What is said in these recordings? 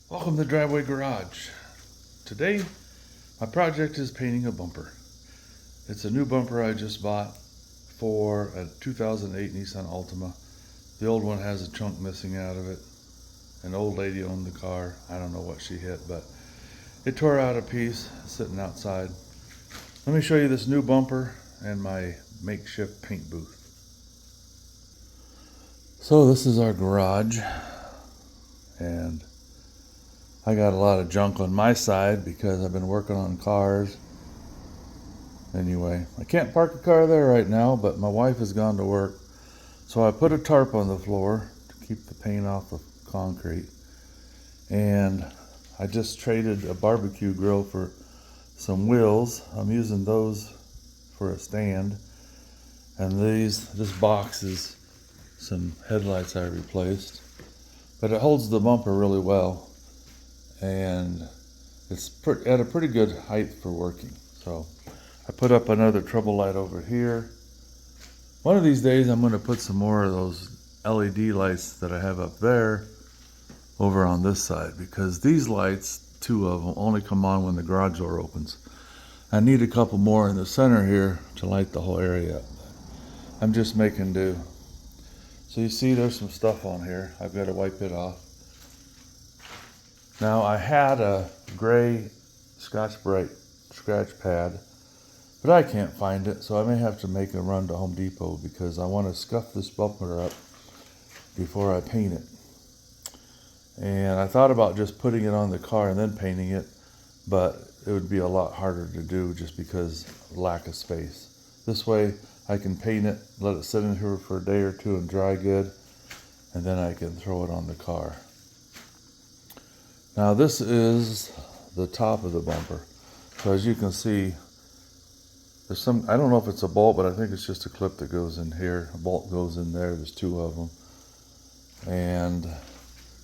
Welcome to Driveway Garage. Today, my project is painting a bumper. It's a new bumper I just bought for a 2008 Nissan Altima. The old one has a chunk missing out of it. An old lady owned the car. I don't know what she hit, but it tore out a piece sitting outside. Let me show you this new bumper and my makeshift paint booth. So this is our garage, and I got a lot of junk on my side because I've been working on cars. Anyway, I can't park a car there right now, but my wife has gone to work. So I put a tarp on the floor to keep the paint off the concrete. And I just traded a barbecue grill for some wheels. I'm using those for a stand. And this box is some headlights I replaced. But it holds the bumper really well. And it's at a pretty good height for working. So I put up another trouble light over here. One of these days I'm going to put some more of those LED lights that I have up there over on this side, because these lights, two of them, only come on when the garage door opens. I need a couple more in the center here to light the whole area up. I'm just making do. So you see there's some stuff on here. I've got to wipe it off. Now I had a gray Scotch-Brite scratch pad, but I can't find it, so I may have to make a run to Home Depot because I want to scuff this bumper up before I paint it. And I thought about just putting it on the car and then painting it, but it would be a lot harder to do just because of lack of space. This way I can paint it, let it sit in here for a day or two and dry good, and then I can throw it on the car. Now this is the top of the bumper. So as you can see, there's some, I don't know if it's a bolt, but I think it's just a clip that goes in here. A bolt goes in there, there's two of them. And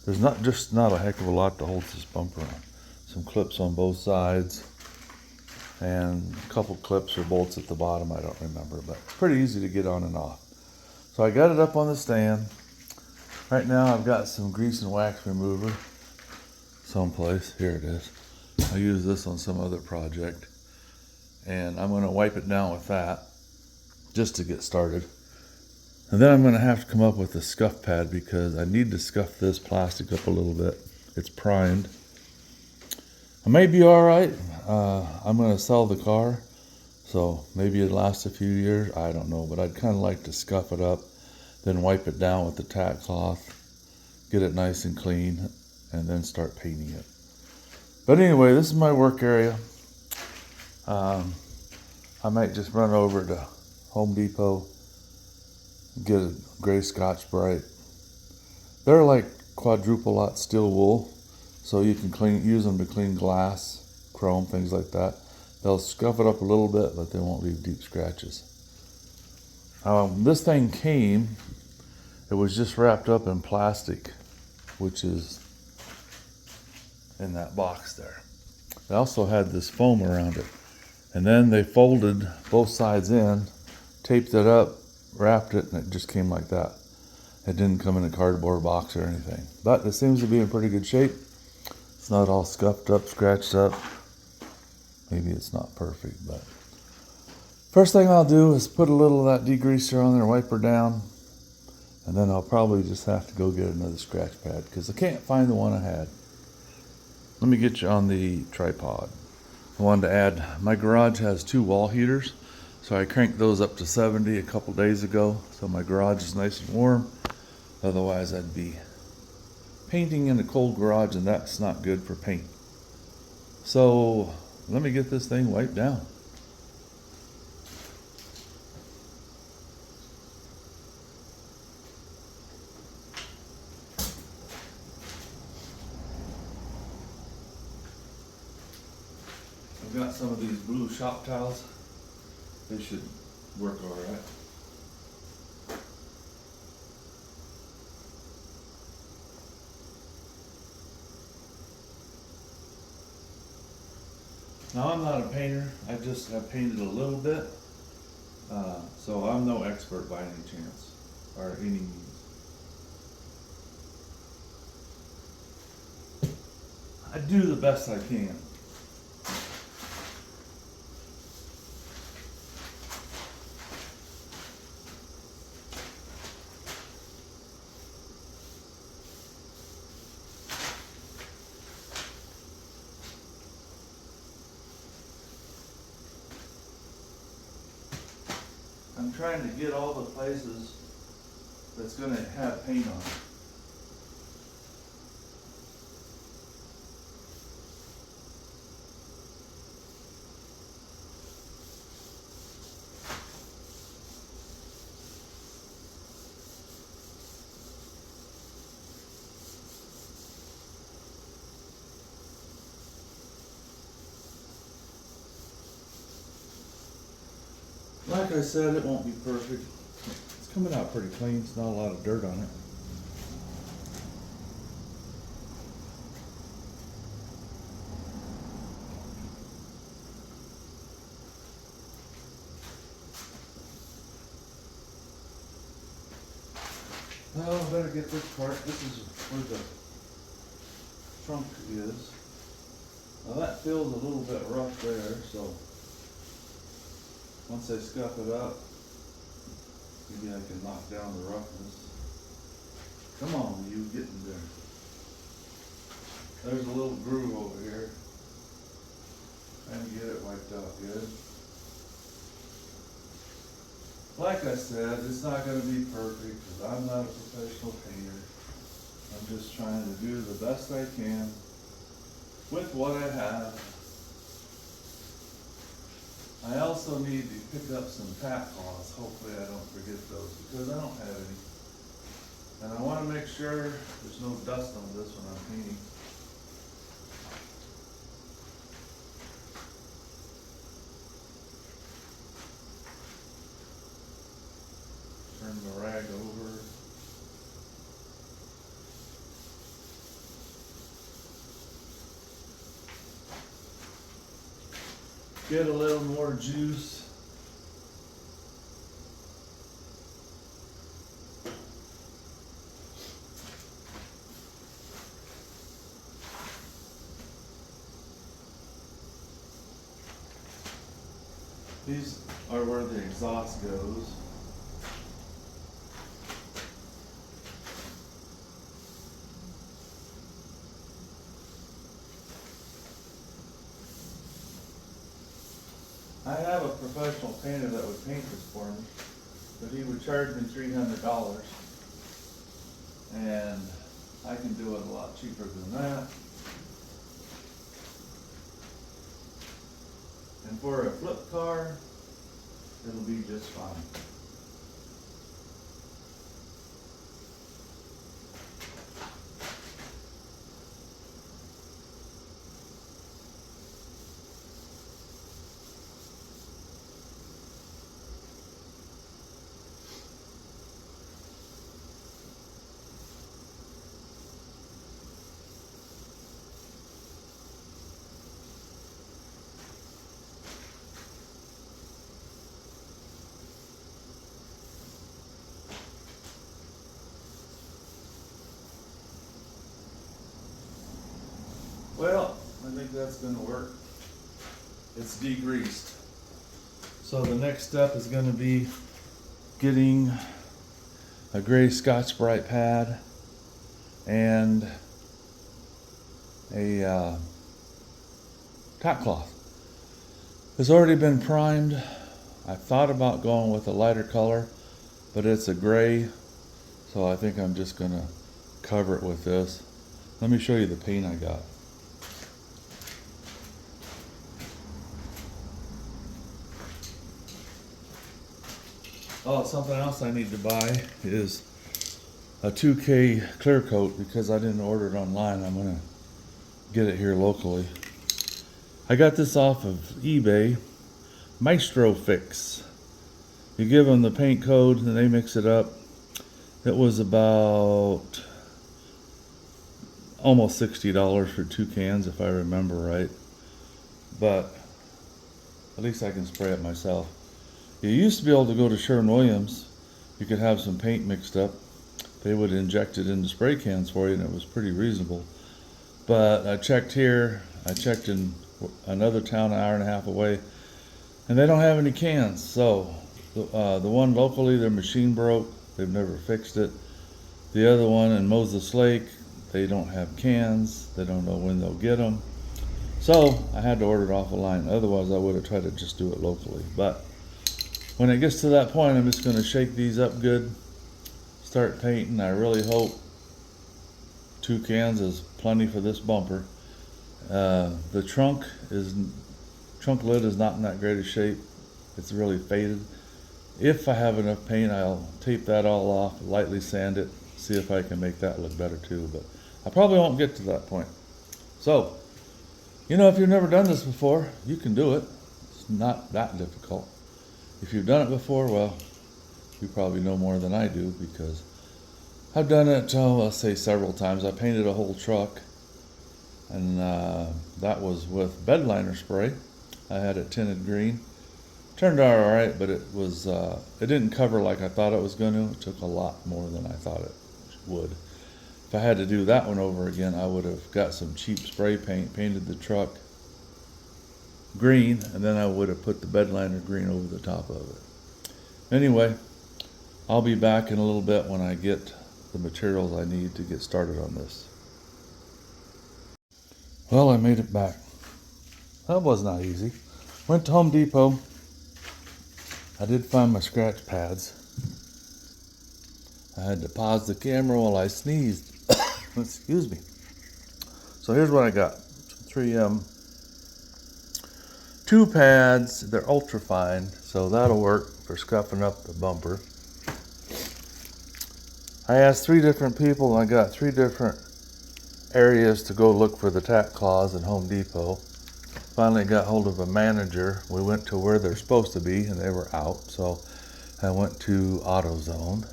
there's not a heck of a lot to hold this bumper on. Some clips on both sides, and a couple clips or bolts at the bottom, I don't remember, but it's pretty easy to get on and off. So I got it up on the stand. Right now I've got some grease and wax remover someplace. Here it is. I'll use this on some other project. And I'm going to wipe it down with that just to get started. And then I'm going to have to come up with a scuff pad because I need to scuff this plastic up a little bit. It's primed. I may be all right. I'm going to sell the car, so maybe it lasts a few years. I don't know, but I'd kind of like to scuff it up, then wipe it down with the tack cloth, get it nice and clean, and then start painting it. But anyway, this is my work area. I might just run over to Home Depot, get a gray Scotch-Brite. They're like quadruple lot steel wool, so you can use them to clean glass, chrome, things like that. They'll scuff it up a little bit, but they won't leave deep scratches. This thing came, it was just wrapped up in plastic, which is in that box there. They also had this foam around it. And then they folded both sides in, taped it up, wrapped it, and it just came like that. It didn't come in a cardboard box or anything. But it seems to be in pretty good shape. It's not all scuffed up, scratched up. Maybe it's not perfect, but first thing I'll do is put a little of that degreaser on there, wipe her down, and then I'll probably just have to go get another scratch pad because I can't find the one I had. Let me get you on the tripod. I wanted to add, my garage has two wall heaters, so I cranked those up to 70 a couple days ago, so my garage is nice and warm. Otherwise I'd be painting in a cold garage, and that's not good for paint. So let me get this thing wiped down. I've got some of these blue shop towels. They should work all right. Now I'm not a painter. I just have painted a little bit. So I'm no expert by any chance, or any means. I do the best I can. I'm trying to get all the places that's going to have paint on it. Like I said, it won't be perfect. It's coming out pretty clean. It's not a lot of dirt on it. Well, I better get this part. This is where the trunk is. Now that feels a little bit rough there, so once I scuff it up, maybe I can knock down the roughness. Come on, you getting there. There's a little groove over here. Trying to get it wiped out good. Like I said, it's not going to be perfect because I'm not a professional painter. I'm just trying to do the best I can with what I have. I also need to pick up some tack cloths. Hopefully I don't forget those because I don't have any. And I want to make sure there's no dust on this when I'm painting. Turn the rag over. Get a little more juice. These are where the exhaust goes. I have a professional painter that would paint this for me, but he would charge me $300, and I can do it a lot cheaper than that. And for a flip car, it'll be just fine. Well, I think that's going to work. It's degreased. So the next step is going to be getting a gray Scotch-Brite pad and a top cloth. It's already been primed. I thought about going with a lighter color, but it's a gray, so I think I'm just going to cover it with this. Let me show you the paint I got. Oh, something else I need to buy is a 2K clear coat because I didn't order it online. I'm gonna get it here locally. I got this off of eBay, Maestro Fix. You give them the paint code and they mix it up. It was about almost $60 for 2 cans if I remember right. But at least I can spray it myself. You used to be able to go to Sherwin-Williams. You could have some paint mixed up. They would inject it into spray cans for you and it was pretty reasonable. But I checked here, I checked in another town an hour and a half away, and they don't have any cans. So the one locally, their machine broke, they've never fixed it. The other one in Moses Lake, they don't have cans, they don't know when they'll get them. So I had to order it off a line, otherwise I would have tried to just do it locally. But when it gets to that point, I'm just going to shake these up good, start painting. I really hope 2 cans is plenty for this bumper. The trunk lid is not in that great a shape. It's really faded. If I have enough paint, I'll tape that all off, lightly sand it, see if I can make that look better too. But I probably won't get to that point. So, if you've never done this before, you can do it. It's not that difficult. If you've done it before, well, you probably know more than I do, because I've done it, let's say several times. I painted a whole truck, and that was with bed liner spray. I had it tinted green. Turned out all right, but it didn't cover like I thought it was going to. It took a lot more than I thought it would. If I had to do that one over again, I would have got some cheap spray paint, painted the truck green, and then I would have put the bed liner green over the top of it. Anyway, I'll be back in a little bit when I get the materials I need to get started on this. Well, I made it back. That was not easy. Went to Home Depot. I did find my scratch pads. I had to pause the camera while I sneezed. Excuse me. So here's what I got. 3M. 2 pads. They're ultra fine, so that'll work for scuffing up the bumper. I asked 3 different people, and I got 3 different areas to go look for the tack claws in Home Depot. Finally got hold of a manager. We went to where they're supposed to be, and they were out, so I went to AutoZone.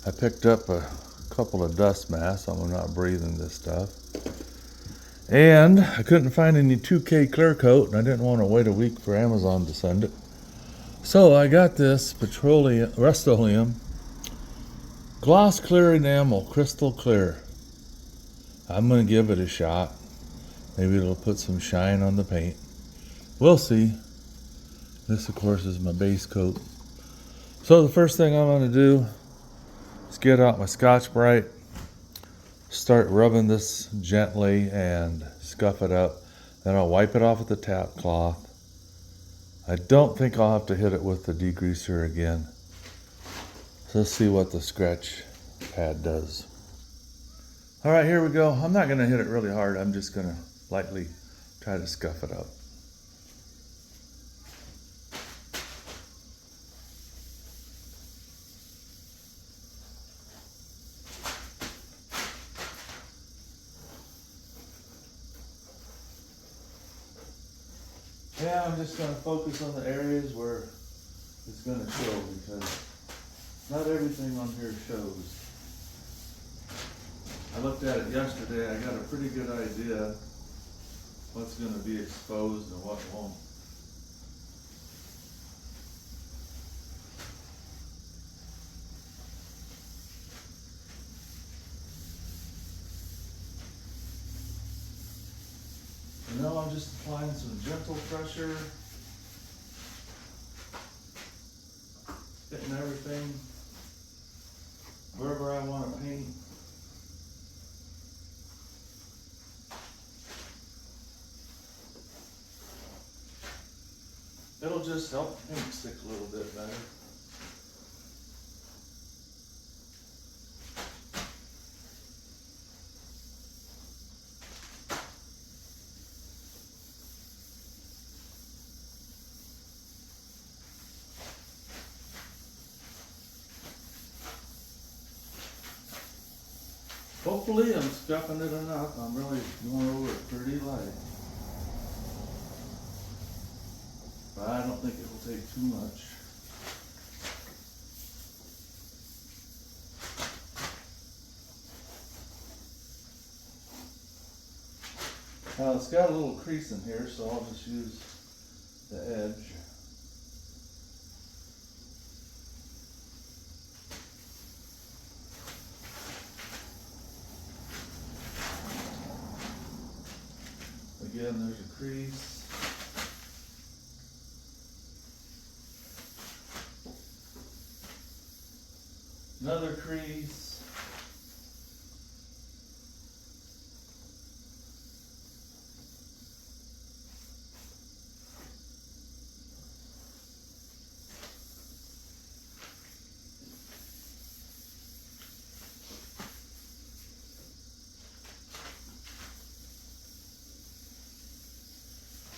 I picked up a couple of dust masks, so I'm not breathing this stuff. And I couldn't find any 2K clear coat, and I didn't want to wait a week for Amazon to send it. So I got this Rust-Oleum gloss clear enamel, crystal clear. I'm going to give it a shot. Maybe it'll put some shine on the paint. We'll see. This, of course, is my base coat. So the first thing I'm going to do is get out my Scotch-Brite, start rubbing this gently and scuff it up. Then I'll wipe it off with the tap cloth. I don't think I'll have to hit it with the degreaser again. So let's see what the scratch pad does. All right, here we go. I'm not going to hit it really hard. I'm just going to lightly try to scuff it up. Yeah, I'm just going to focus on the areas where it's going to show, because not everything on here shows. I looked at it yesterday. I got a pretty good idea what's going to be exposed and what won't. I'm just applying some gentle pressure, hitting everything wherever I want to paint. It'll just help the paint stick a little bit better. Hopefully I'm scuffing it enough. I'm really going over it pretty light. But I don't think it will take too much. Now it's got a little crease in here, so I'll just use the edge. Again, there's a crease. Another crease.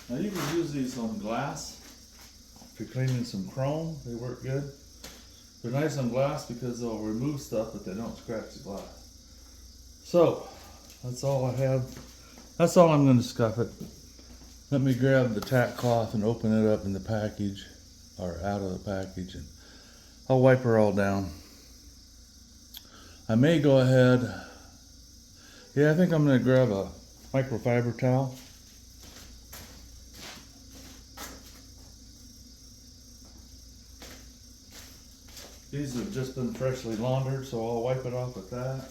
Now you can use these on glass. If you're cleaning some chrome, they work good. They're nice on glass because they'll remove stuff, but they don't scratch the glass. So, that's all I have. That's all I'm going to scuff it. Let me grab the tack cloth and open it up in the package, or out of the package, and I'll wipe her all down. I may go ahead. Yeah, I think I'm going to grab a microfiber towel. These have just been freshly laundered, so I'll wipe it off with that.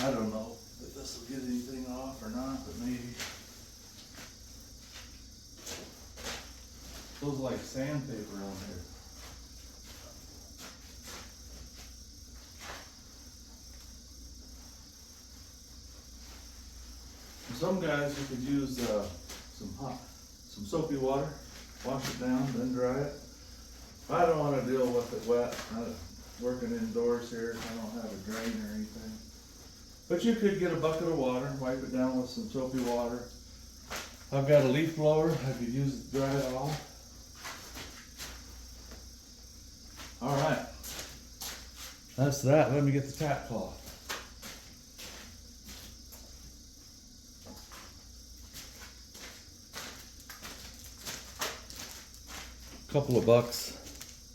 I don't know if this will get anything off or not, but maybe. Feels like sandpaper on here. Some guys, you could use some soapy water, wash it down, then dry it. I don't want to deal with it wet. I'm working indoors here, I don't have a drain or anything. But you could get a bucket of water, wipe it down with some soapy water. I've got a leaf blower, I could use it to dry it off. All right, that's that. Let me get the tack cloth. Couple of bucks.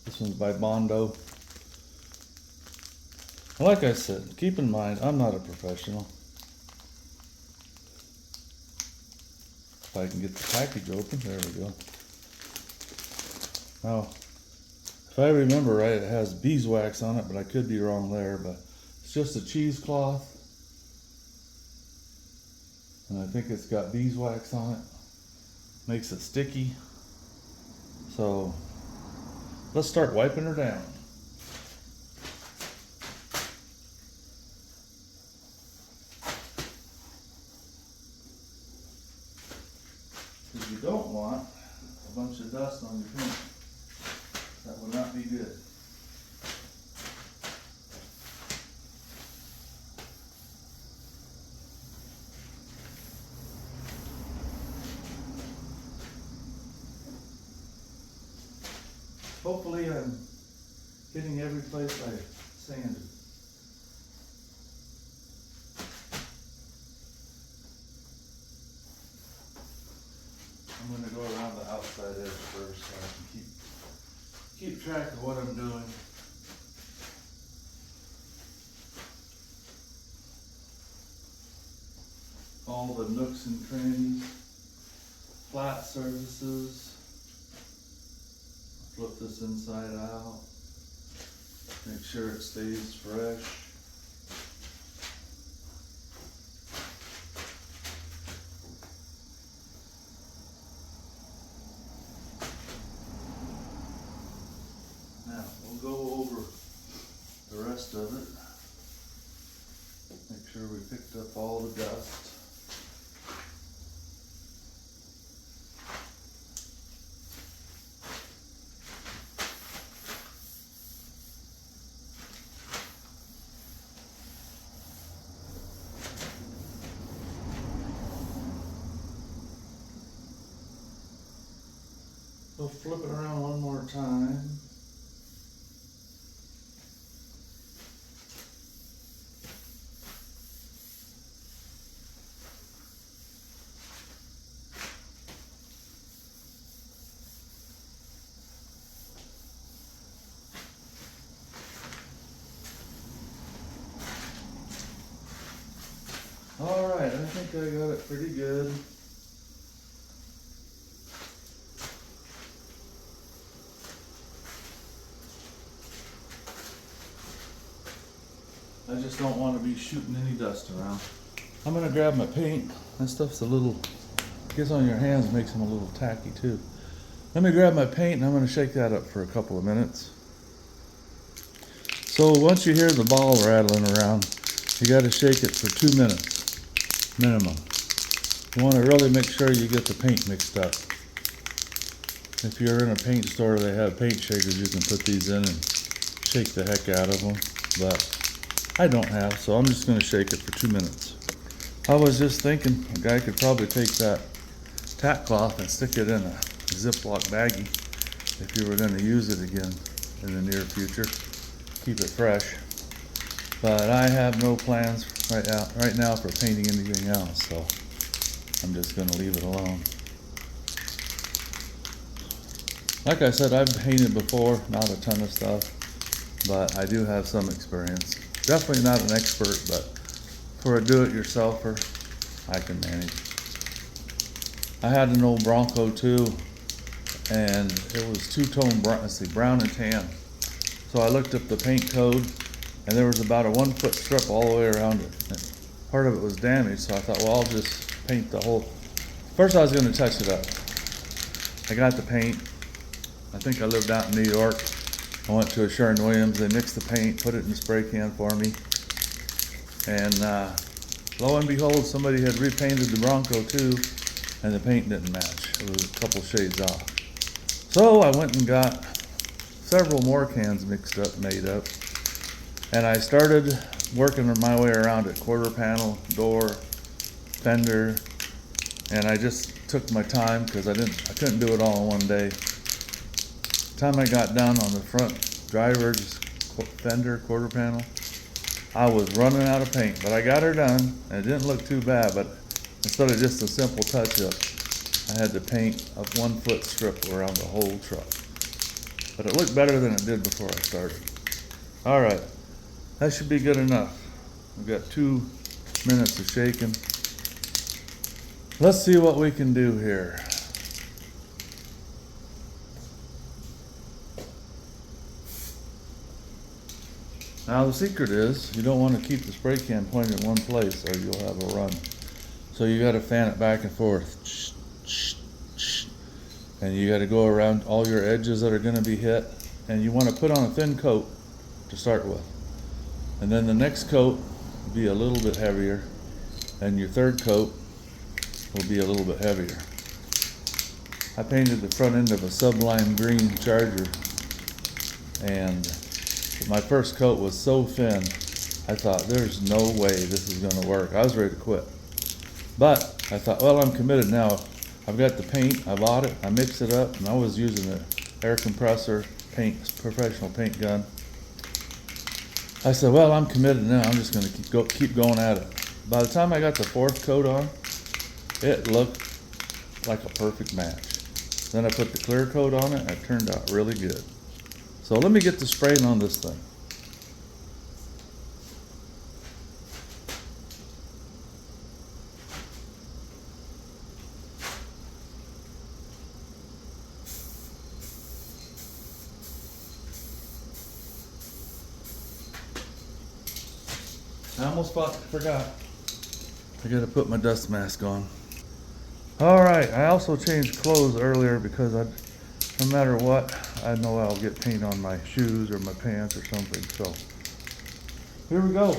This one's by Bondo. Like I said, keep in mind, I'm not a professional. If I can get the package open, there we go. Now, if I remember right, it has beeswax on it, but I could be wrong there, but it's just a cheesecloth. And I think it's got beeswax on it. Makes it sticky. So, let's start wiping her down. Because you don't want a bunch of dust on your paint. That would not be good. Hopefully I'm hitting every place I sanded. I'm going to go around the outside edge first so I can keep track of what I'm doing. All the nooks and crannies, flat surfaces. Flip this inside out. Make sure it stays fresh. Now we'll go over the rest of it. Make sure we picked up all the dust. So flip it around one more time. All right, I think I got it pretty good. I just don't want to be shooting any dust around. I'm gonna grab my paint. That stuff's a little, gets on your hands, makes them a little tacky too. Let me grab my paint and I'm gonna shake that up for a couple of minutes. So once you hear the ball rattling around, you gotta shake it for 2 minutes, minimum. You wanna really make sure you get the paint mixed up. If you're in a paint store, they have paint shakers, you can put these in and shake the heck out of them, but I don't have, so I'm just gonna shake it for 2 minutes. I was just thinking, a guy could probably take that tack cloth and stick it in a Ziploc baggie if you were gonna use it again in the near future. Keep it fresh. But I have no plans right now for painting anything else, so I'm just gonna leave it alone. Like I said, I've painted before, not a ton of stuff, but I do have some experience. Definitely not an expert, but for a do-it-yourselfer, I can manage. I had an old Bronco too, and it was two-tone brown and tan. So I looked up the paint code, and there was about a 1 foot strip all the way around it. And part of it was damaged, so I thought, well, I'll just paint the whole. First I was gonna touch it up. I got the paint. I think I lived out in New York. I went to a Sherwin-Williams, they mixed the paint, put it in the spray can for me. And lo and behold, somebody had repainted the Bronco too, and the paint didn't match. It was a couple shades off. So I went and got several more cans mixed up, made up, and I started working my way around it. Quarter panel, door, fender, and I just took my time because I couldn't do it all in one day. By the time I got done on the front driver's fender, quarter panel, I was running out of paint, but I got her done, and it didn't look too bad, but instead of just a simple touch-up, I had to paint a 1 foot strip around the whole truck. But it looked better than it did before I started. All right, that should be good enough. We've got 2 minutes of shaking. Let's see what we can do here. Now the secret is, you don't want to keep the spray can pointed in one place or you'll have a run. So you got to fan it back and forth. And you got to go around all your edges that are going to be hit. And you want to put on a thin coat to start with. And then the next coat will be a little bit heavier. And your third coat will be a little bit heavier. I painted the front end of a sublime green Charger, and my first coat was so thin, I thought, there's no way this is going to work. I was ready to quit. But I thought, well, I'm committed now. I've got the paint, I bought it, I mixed it up, and I was using an air compressor paint, professional paint gun. I said, well, I'm committed now. I'm just going to keep going at it. By the time I got the 4th coat on, it looked like a perfect match. Then I put the clear coat on it, and it turned out really good. So let me get the spraying on this thing. I almost forgot. I gotta put my dust mask on. All right, I also changed clothes earlier because no matter what, I know I'll get paint on my shoes or my pants or something. So here we go.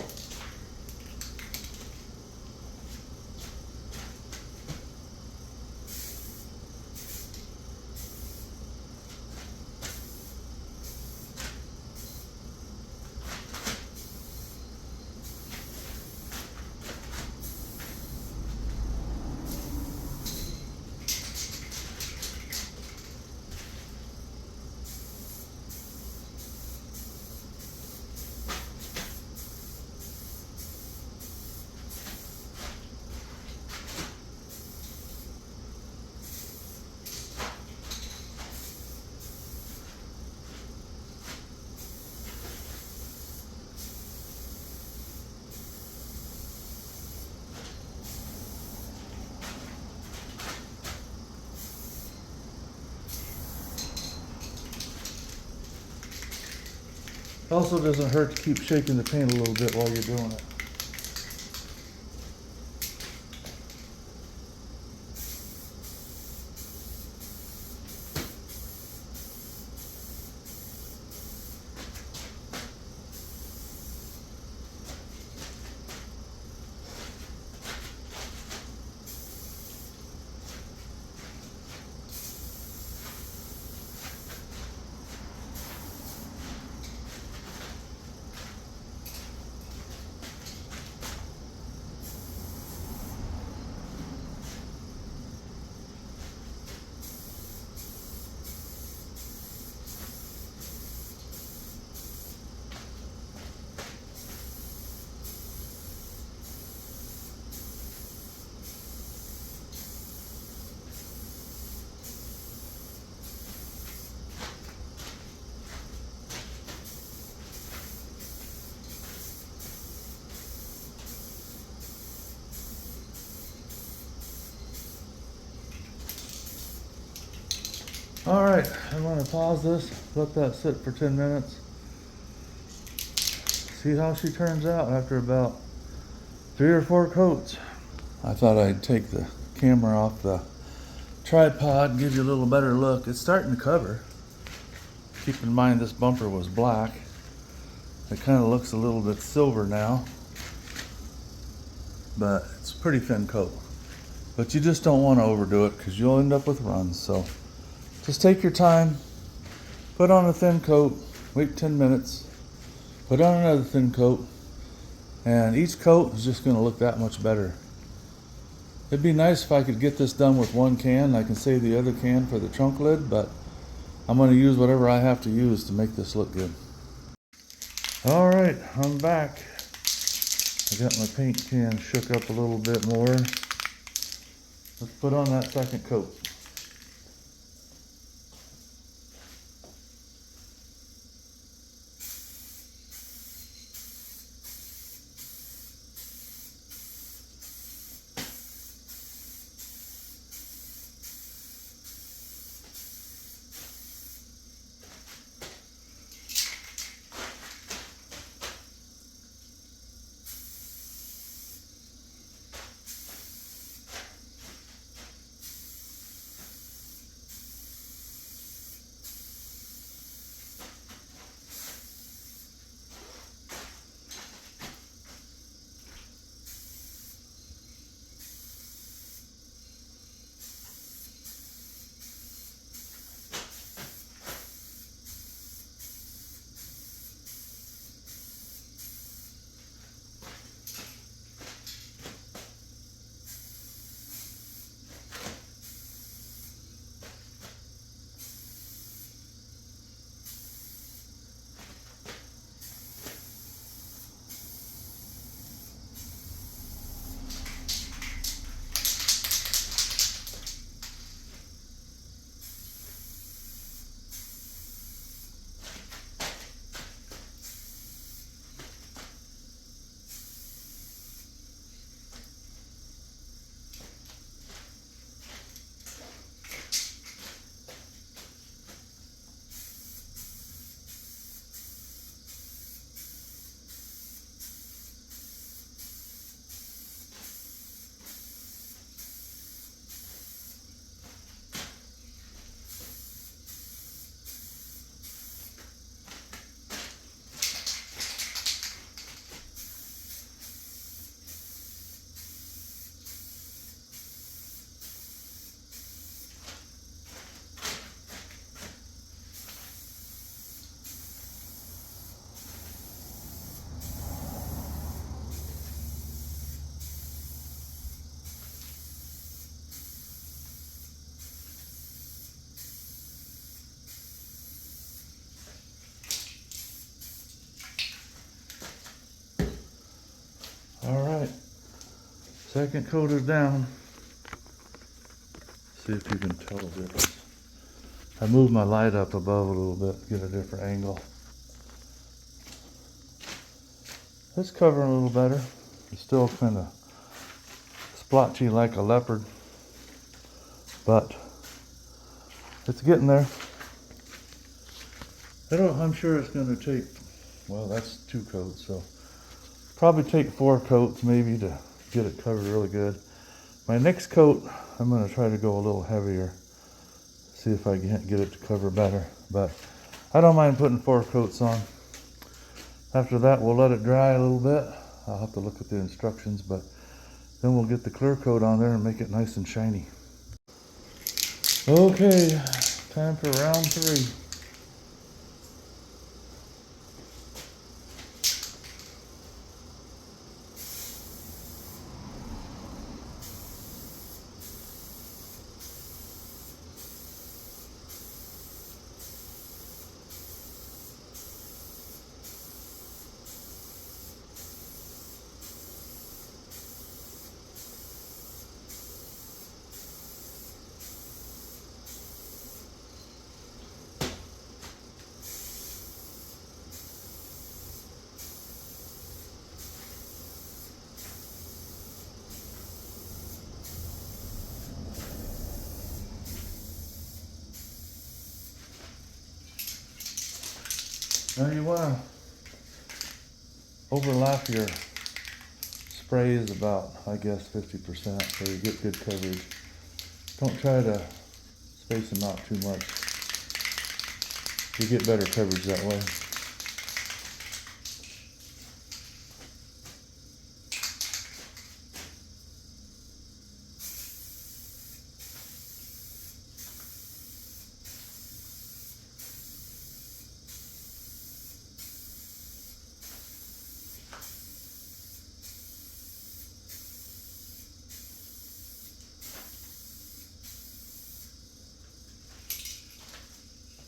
Also doesn't hurt to keep shaking the paint a little bit while you're doing it. All right, I'm gonna pause this, let that sit for 10 minutes. See how she turns out after about 3 or 4 coats. I thought I'd take the camera off the tripod, give you a little better look. It's starting to cover. Keep in mind this bumper was black. It kind of looks a little bit silver now, but it's a pretty thin coat. But you just don't want to overdo it because you'll end up with runs. So just take your time, put on a thin coat, wait 10 minutes, put on another thin coat, and each coat is just going to look that much better. It'd be nice if I could get this done with one can. I can save the other can for the trunk lid, but I'm going to use whatever I have to use to make this look good. All right, I'm back. I got my paint can shook up a little bit more. Let's put on that second coat. All right, second coat is down. See if you can tell the difference. I moved my light up above a little bit, get a different angle. It's covering a little better. It's still kind of splotchy like a leopard, but it's getting there. I'm sure it's going to take Well, that's 2 coats, so probably take 4 coats maybe to get it covered really good. My next coat, I'm going to try to go a little heavier, see if I can get it to cover better, but I don't mind putting 4 coats on. After that, we'll let it dry a little bit. I'll have to look at the instructions, but then we'll get the clear coat on there and make it nice and shiny. Okay, time for round 3. Now you want to overlap your sprays about, I guess, 50% so you get good coverage. Don't try to space them out too much. You get better coverage that way.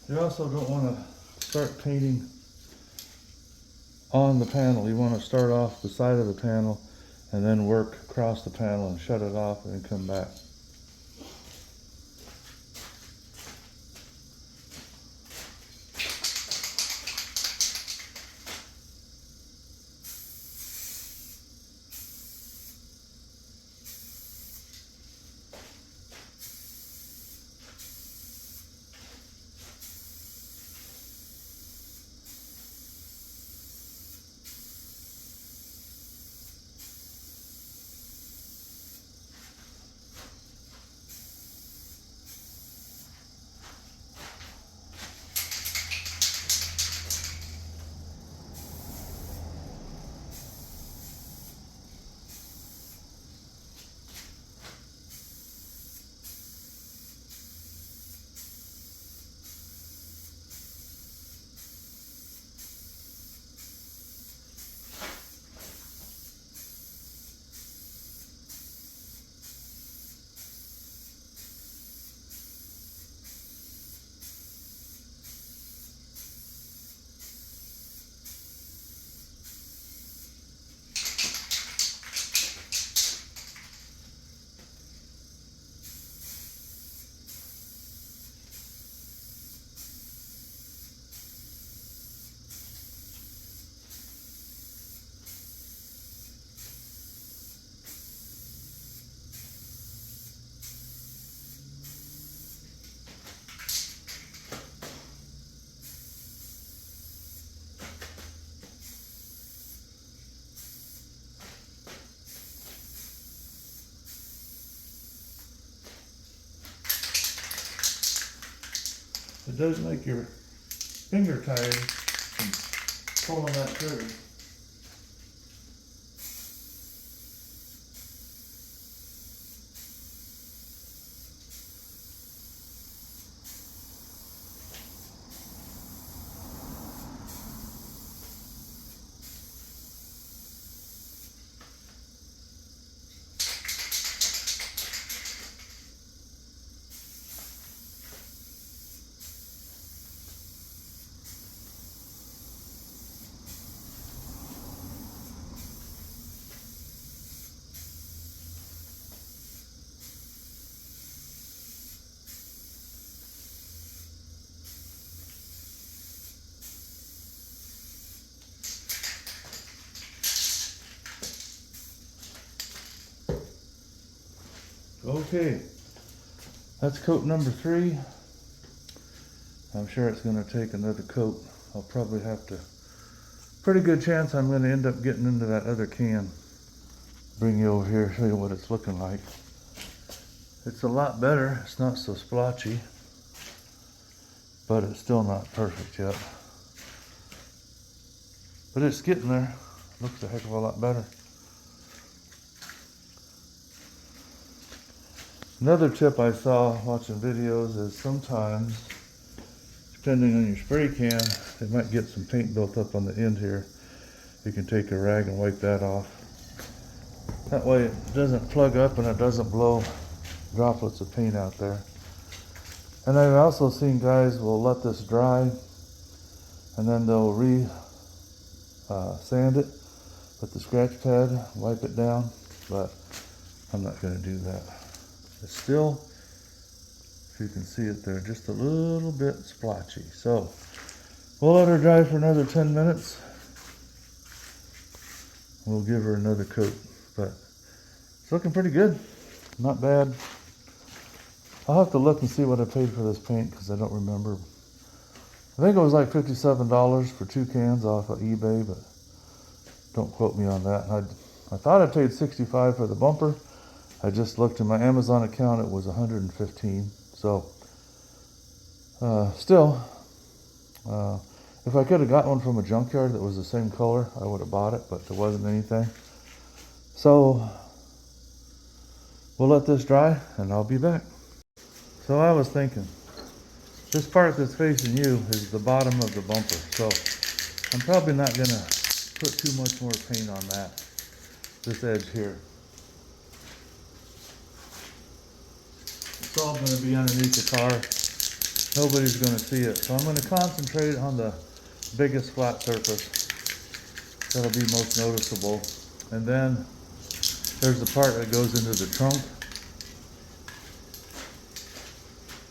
You also don't want to start painting on the panel. You want to start off the side of the panel and then work across the panel and shut it off and then come back. It does make your finger tired from pulling that trigger. Okay, that's coat number 3. I'm sure it's going to take another coat. I'll probably have to Pretty good chance I'm going to end up getting into that other can. Bring you over here, show you what it's looking like. It's a lot better. It's not so splotchy, but it's still not perfect yet. But it's getting there. Looks a heck of a lot better. Another tip I saw watching videos is sometimes, depending on your spray can, it might get some paint built up on the end here. You can take a rag and wipe that off. That way it doesn't plug up and it doesn't blow droplets of paint out there. And I've also seen guys will let this dry and then they'll sand it with the scratch pad, wipe it down, but I'm not going to do that. It's still, if you can see it there, just a little bit splotchy. So we'll let her dry for another 10 minutes. We'll give her another coat, but it's looking pretty good. Not bad. I'll have to look and see what I paid for this paint because I don't remember. I think it was like $57 for 2 cans off of eBay, but don't quote me on that. I thought I paid $65 for the bumper. I just looked in my Amazon account, it was $115. So, still, if I could have got one from a junkyard that was the same color, I would have bought it, but there wasn't anything. So, we'll let this dry and I'll be back. So I was thinking, this part that's facing you is the bottom of the bumper. So, I'm probably not going to put too much more paint on that, this edge here. It's all going to be underneath the car. Nobody's going to see it. So I'm going to concentrate on the biggest flat surface. That'll be most noticeable. And then there's the part that goes into the trunk.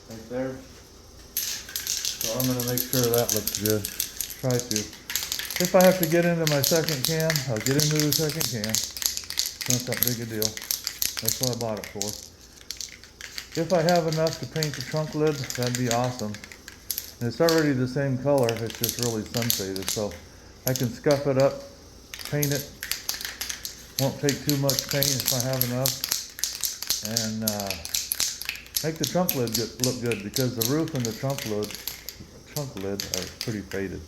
Right there. So I'm going to make sure that looks good. Try to. If I have to get into my second can, I'll get into the second can. It's not that big a deal. That's what I bought it for. If I have enough to paint the trunk lid, that'd be awesome. And it's already the same color, it's just really sun faded. So I can scuff it up, paint it. Won't take too much paint if I have enough. And make the trunk lid look good because the roof and the trunk lid are pretty faded.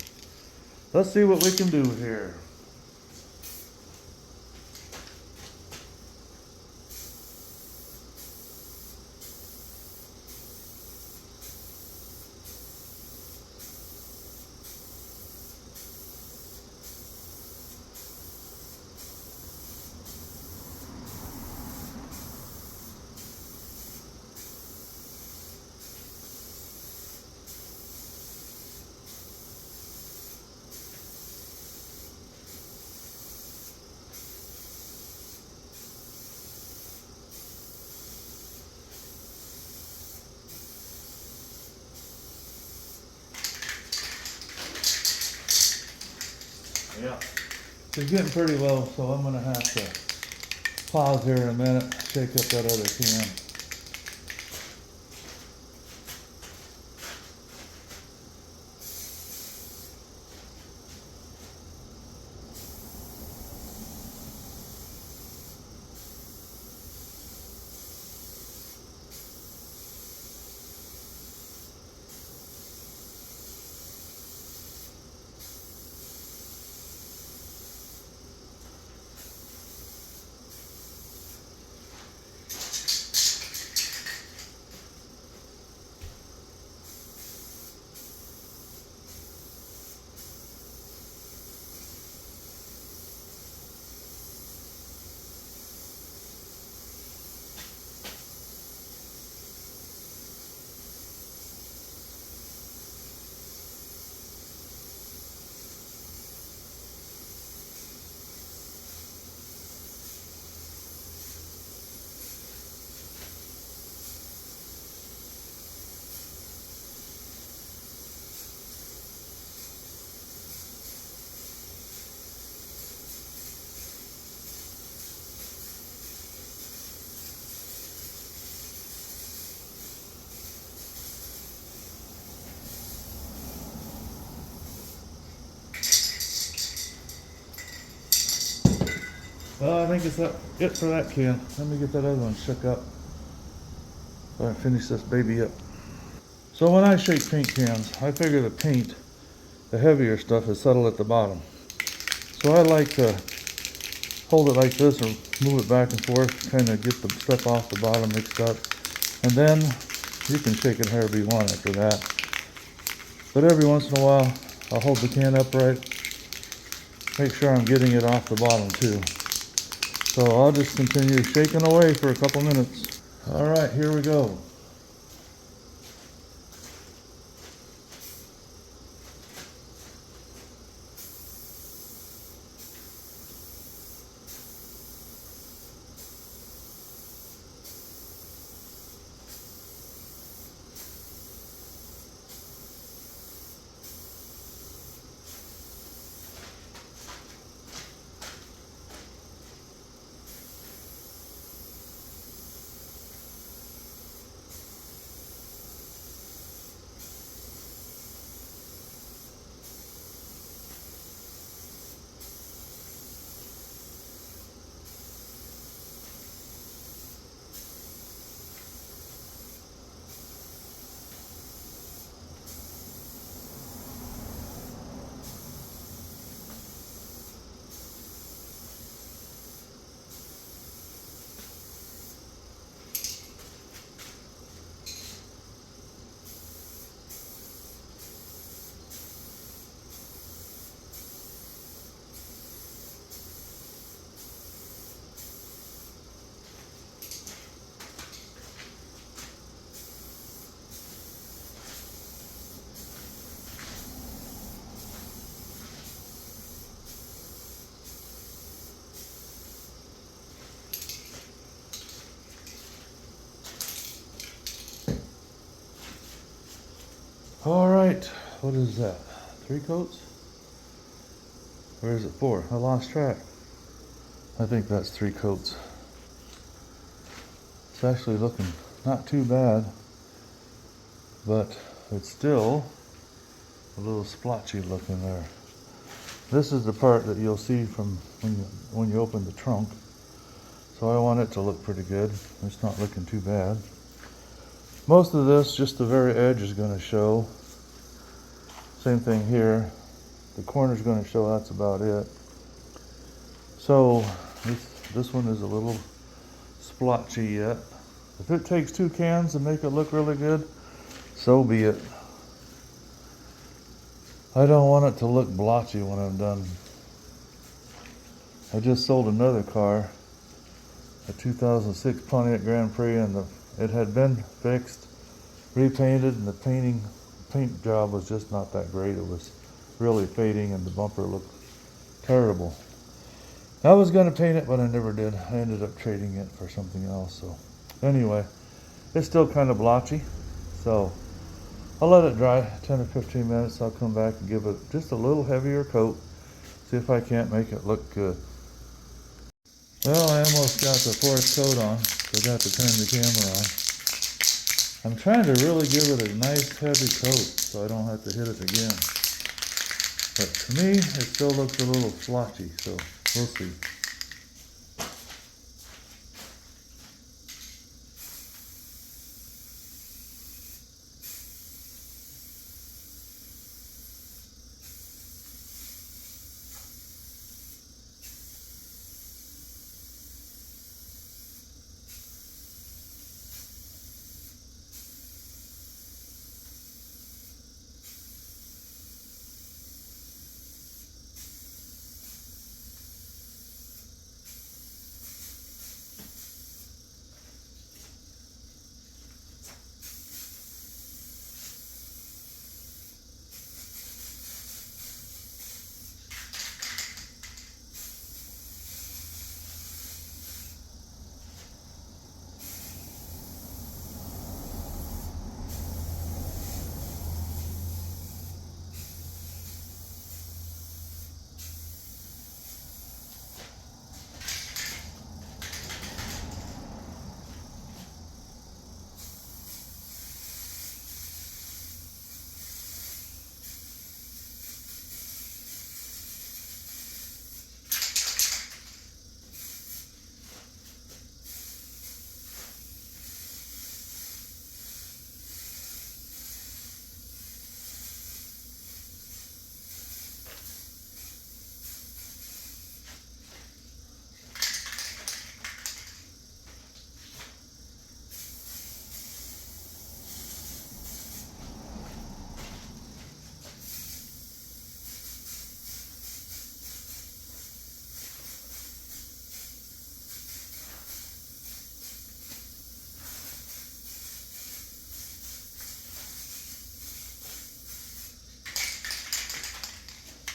Let's see what we can do here. Yeah, it's getting pretty low, so I'm gonna have to pause here in a minute, shake up that other can. I think it's it for that can. Let me get that other one shook up so I finish this baby up. So when I shake paint cans, I figure the paint, the heavier stuff, is settled at the bottom. So I like to hold it like this or move it back and forth, kind of get the stuff off the bottom mixed up. And then you can shake it however you want after that. But every once in a while, I'll hold the can upright, make sure I'm getting it off the bottom too. So I'll just continue shaking away for a couple minutes. All right, here we go. All right, what is that? 3 coats? Or is it 4? I lost track. I think that's 3 coats. It's actually looking not too bad, but it's still a little splotchy looking there. This is the part that you'll see from when you open the trunk. So I want it to look pretty good. It's not looking too bad. Most of this, just the very edge is going to show. Same thing here. The corner's going to show, that's about it. So this one is a little splotchy yet. If it takes 2 cans to make it look really good, so be it. I don't want it to look blotchy when I'm done. I just sold another car, a 2006 Pontiac Grand Prix, and it had been fixed, repainted, and the paint job was just not that great. It was really fading and the bumper looked terrible. I was going to paint it, but I never did. I ended up trading it for something else. So anyway, it's still kind of blotchy. So I'll let it dry 10 or 15 minutes. I'll come back and give it just a little heavier coat. See if I can't make it look good. Well, I almost got the 4th coat on. Forgot to turn the camera on. I'm trying to really give it a nice heavy coat so I don't have to hit it again. But to me, it still looks a little splotchy, so we'll see.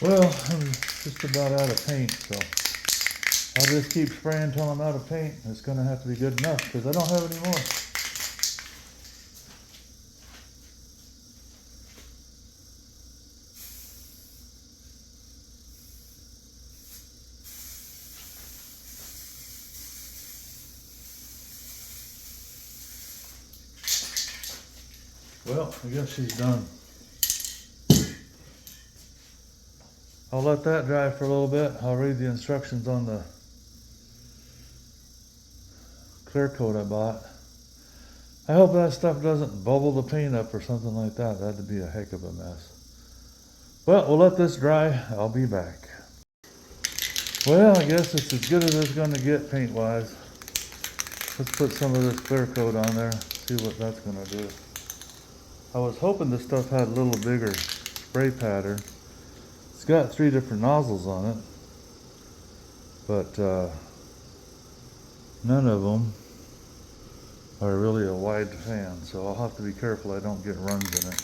Well, I'm just about out of paint, so I'll just keep spraying until I'm out of paint. It's gonna have to be good enough because I don't have any more. Well, I guess she's done. I'll let that dry for a little bit. I'll read the instructions on the clear coat I bought. I hope that stuff doesn't bubble the paint up or something like that. That'd be a heck of a mess. Well, we'll let this dry. I'll be back. Well, I guess it's as good as it's going to get paint-wise. Let's put some of this clear coat on there, see what that's going to do. I was hoping this stuff had a little bigger spray pattern. It's got 3 different nozzles on it, but none of them are really a wide fan, so I'll have to be careful I don't get runs in it.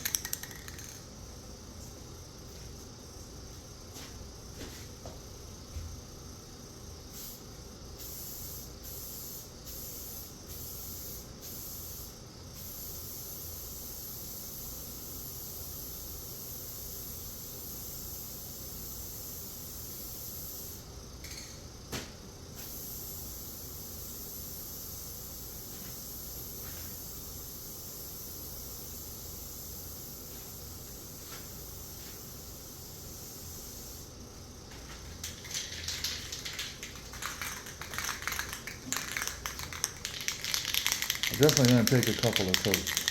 I'm definitely going to take a couple of coats.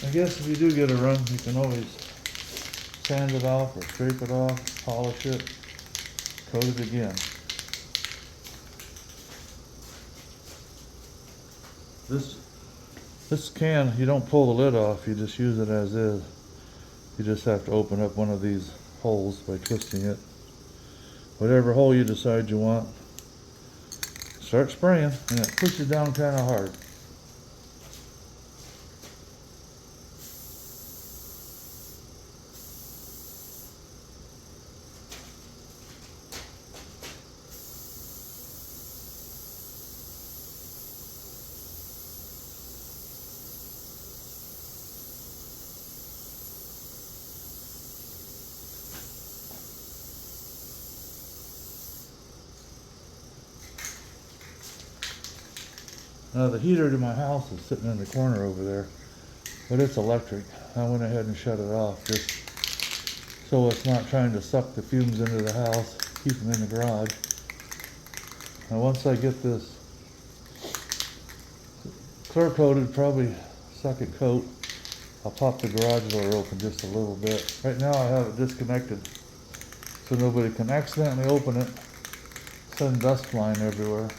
I guess if you do get a run, you can always sand it off or scrape it off, polish it, coat it again. This can, you don't pull the lid off, you just use it as is. You just have to open up one of these holes by twisting it. Whatever hole you decide you want, start spraying, and it pushes down kind of hard. Now the heater to my house is sitting in the corner over there, but it's electric. I went ahead and shut it off just so it's not trying to suck the fumes into the house, keep them in the garage. Now once I get this clear coated, probably second coat, I'll pop the garage door open just a little bit. Right now I have it disconnected so nobody can accidentally open it, send dust flying everywhere.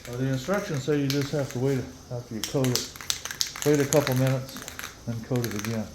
The instructions say you just have to wait after you coat it. Wait a couple minutes, then coat it again.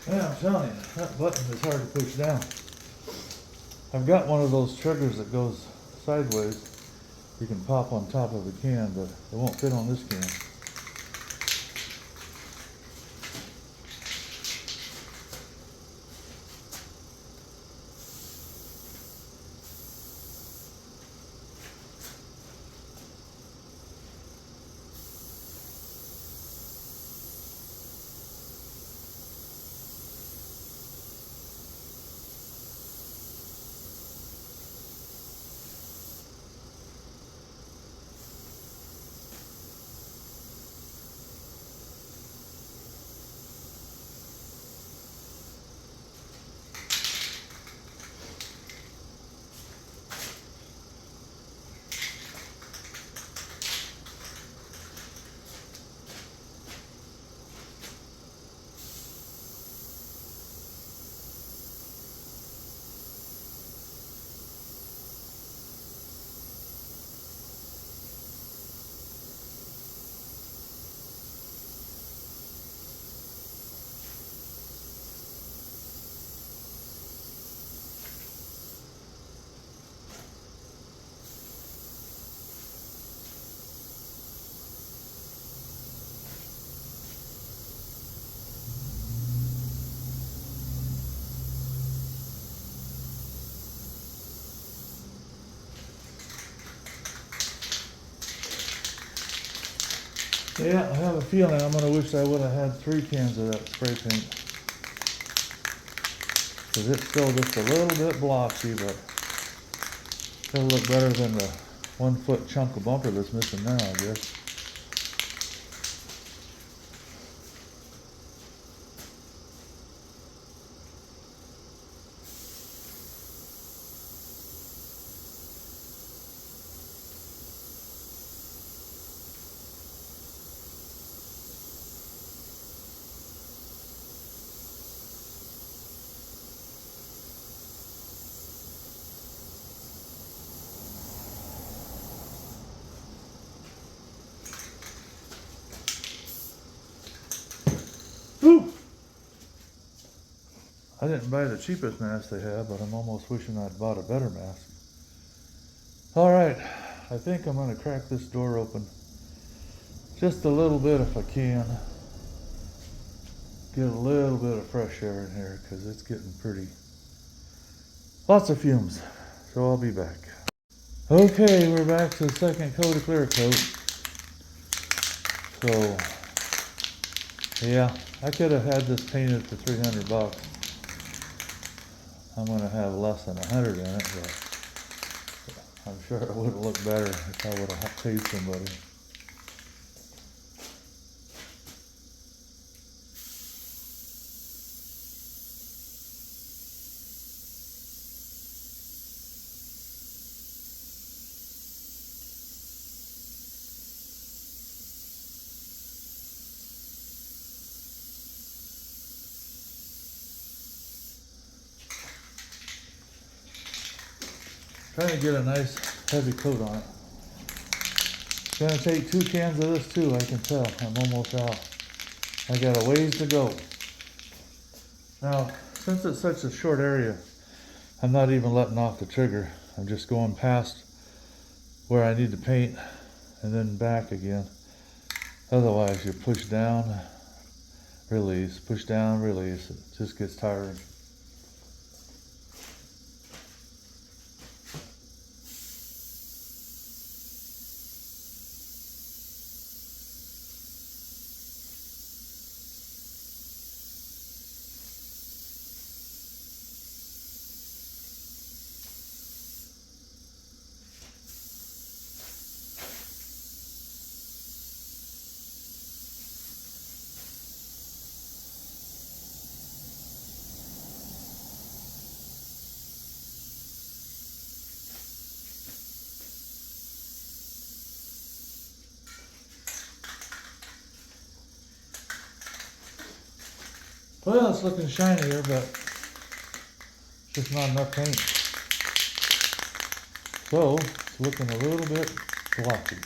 Yeah, I'm telling you, that button is hard to push down. I've got one of those triggers that goes sideways. You can pop on top of a can, but it won't fit on this can. Yeah, I have a feeling I'm gonna wish I would have had 3 cans of that spray paint. Cause it's still just a little bit blotchy, but it'll look better than the 1 foot chunk of bumper that's missing now, I guess. Whew. I didn't buy the cheapest mask they have, but I'm almost wishing I'd bought a better mask. Alright, I think I'm gonna crack this door open. Just a little bit if I can. Get a little bit of fresh air in here, because it's getting pretty... lots of fumes. So I'll be back. Okay, we're back to the second coat of clear coat. So, yeah, I could have had this painted for $300. I'm gonna have less than 100 in it, but I'm sure it would have looked better if I would have paid somebody. Trying to get a nice heavy coat on it. It's gonna take 2 cans of this too, I can tell. I'm almost out. I got a ways to go. Now, since it's such a short area, I'm not even letting off the trigger. I'm just going past where I need to paint and then back again. Otherwise, you push down, release, push down, release. It just gets tiring. Well, it's looking shinier, but just not enough paint. So, it's looking a little bit blotchy.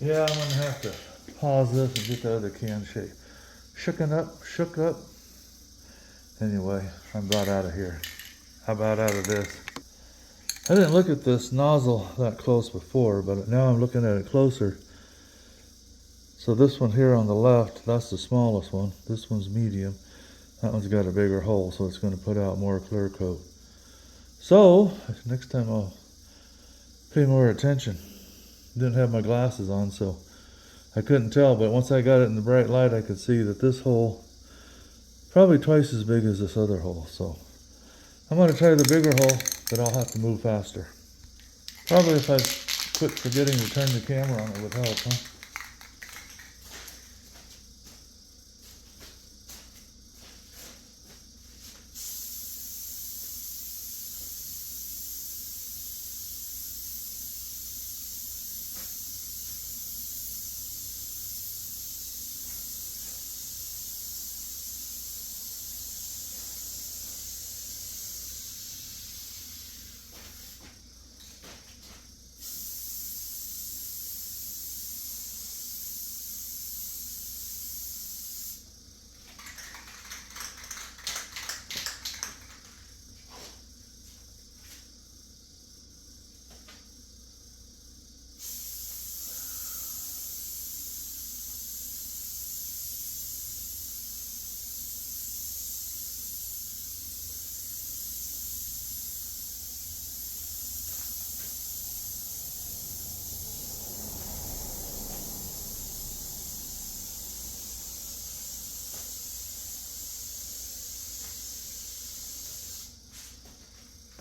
Yeah, I'm gonna have to pause this and get the other can shook up. Anyway, I'm about out of here. How about out of this? I didn't look at this nozzle that close before, but now I'm looking at it closer. So this one here on the left, that's the smallest one. This one's medium. That one's got a bigger hole, so it's going to put out more clear coat. So, next time I'll pay more attention. Didn't have my glasses on, so I couldn't tell, but once I got it in the bright light, I could see that this hole probably twice as big as this other hole. So I'm going to try the bigger hole, but I'll have to move faster. Probably if I quit forgetting to turn the camera on, it would help, huh?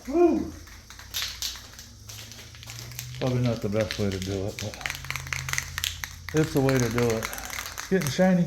Woo! Probably not the best way to do it, but it's the way to do it. It's getting shiny.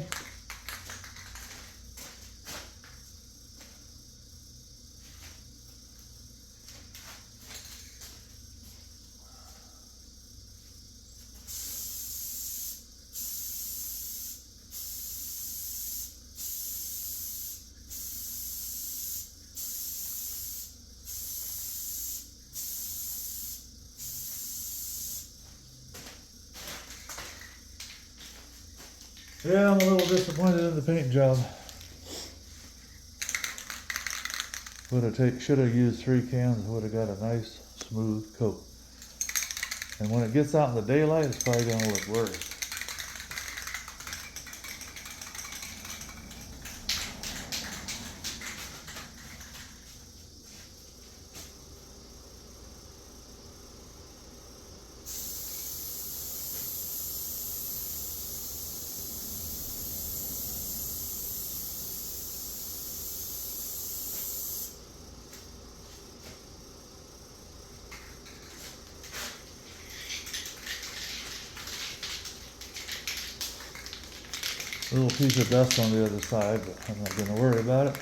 Yeah, I'm a little disappointed in the paint job. Should have used 3 cans, would have got a nice smooth coat. And when it gets out in the daylight, it's probably going to look worse. A little piece of dust on the other side, but I'm not going to worry about it.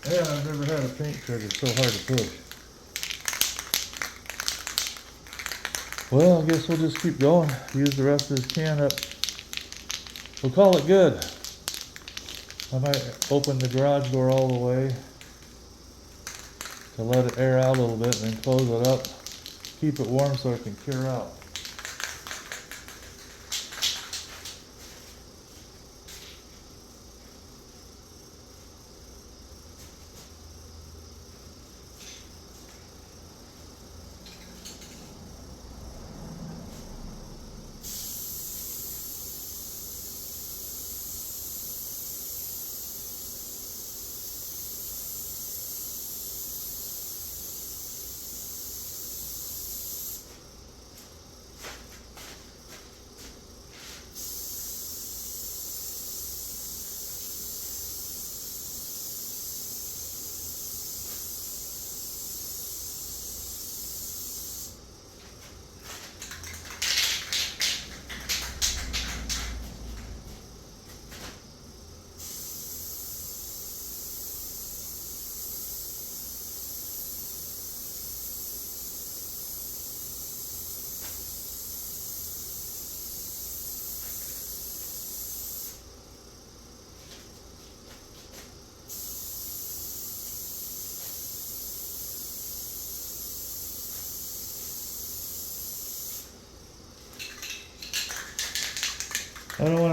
Yeah, I've never had a paint trigger so hard to push. Well, I guess we'll just keep going. Use the rest of this can up. We'll call it good. I might open the garage door all the way to let it air out a little bit and then close it up. Keep it warm so it can cure out.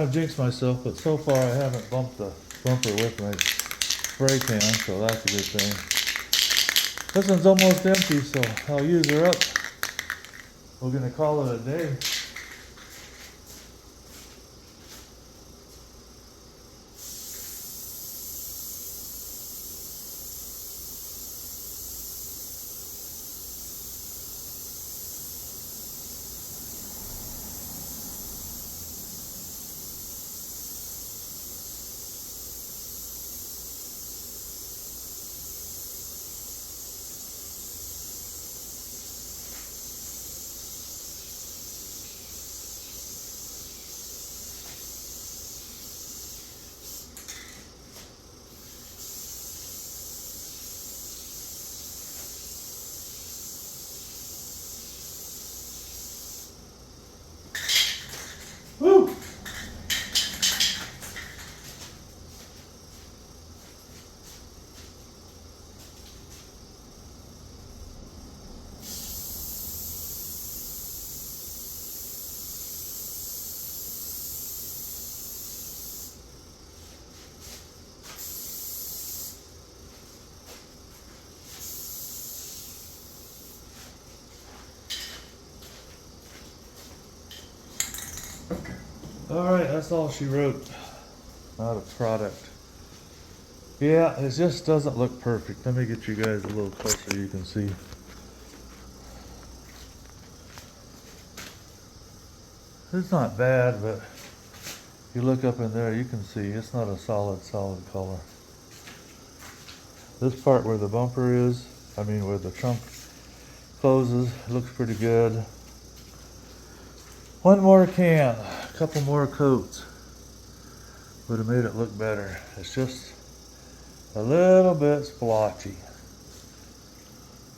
want to jinx myself, but so far I haven't bumped the bumper with my spray can, so that's a good thing. This one's almost empty, so I'll use her up. We're gonna call it a day. Woo! Alright, that's all she wrote. Not a product. Yeah, it just doesn't look perfect. Let me get you guys a little closer so you can see. It's not bad, but if you look up in there, you can see it's not a solid color. This part where the bumper is, where the trunk closes, looks pretty good. One more can, a couple more coats would have made it look better. It's just a little bit splotchy.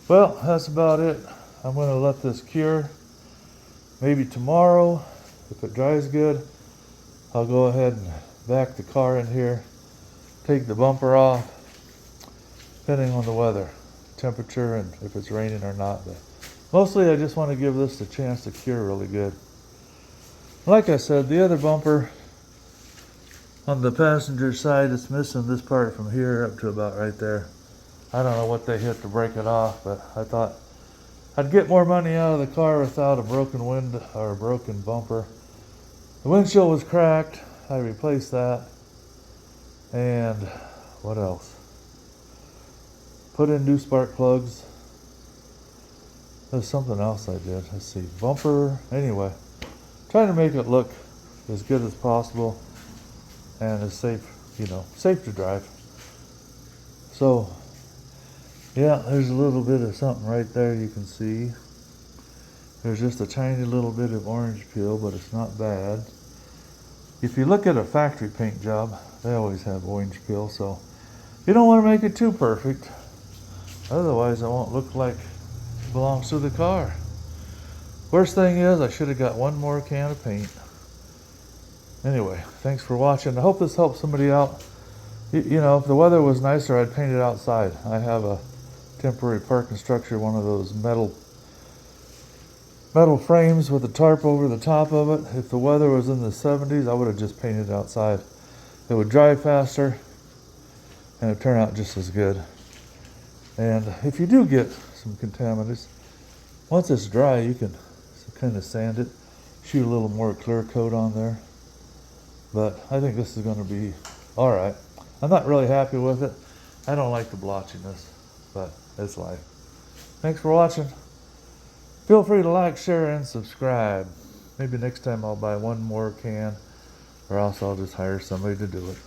Well, that's about it. I'm going to let this cure. Maybe tomorrow, if it dries good, I'll go ahead and back the car in here, take the bumper off, depending on the weather, temperature, and if it's raining or not. But mostly I just want to give this a chance to cure really good. Like I said, the other bumper on the passenger side, it's missing this part from here up to about right there. I don't know what they hit to break it off, but I thought I'd get more money out of the car without a broken wind or a broken bumper. The windshield was cracked. I replaced that. And what else? Put in new spark plugs. There's something else I did. Let's see. Bumper. Anyway, trying to make it look as good as possible and as safe, safe to drive. So, yeah, there's a little bit of something right there you can see. There's just a tiny little bit of orange peel, but it's not bad. If you look at a factory paint job, they always have orange peel, so you don't want to make it too perfect. Otherwise, it won't look like it belongs to the car. Worst thing is, I should have got one more can of paint. Anyway, thanks for watching. I hope this helps somebody out. If the weather was nicer, I'd paint it outside. I have a temporary parking structure, one of those metal frames with a tarp over the top of it. If the weather was in the 70s, I would have just painted it outside. It would dry faster, and it'd turn out just as good. And if you do get some contaminants, once it's dry, you can kind of sand it, shoot a little more clear coat on there. But I think this is going to be all right. I'm not really happy with it. I don't like the blotchiness, but it's life. Thanks for watching. Feel free to like, share, and subscribe. Maybe next time I'll buy one more can, or else I'll just hire somebody to do it.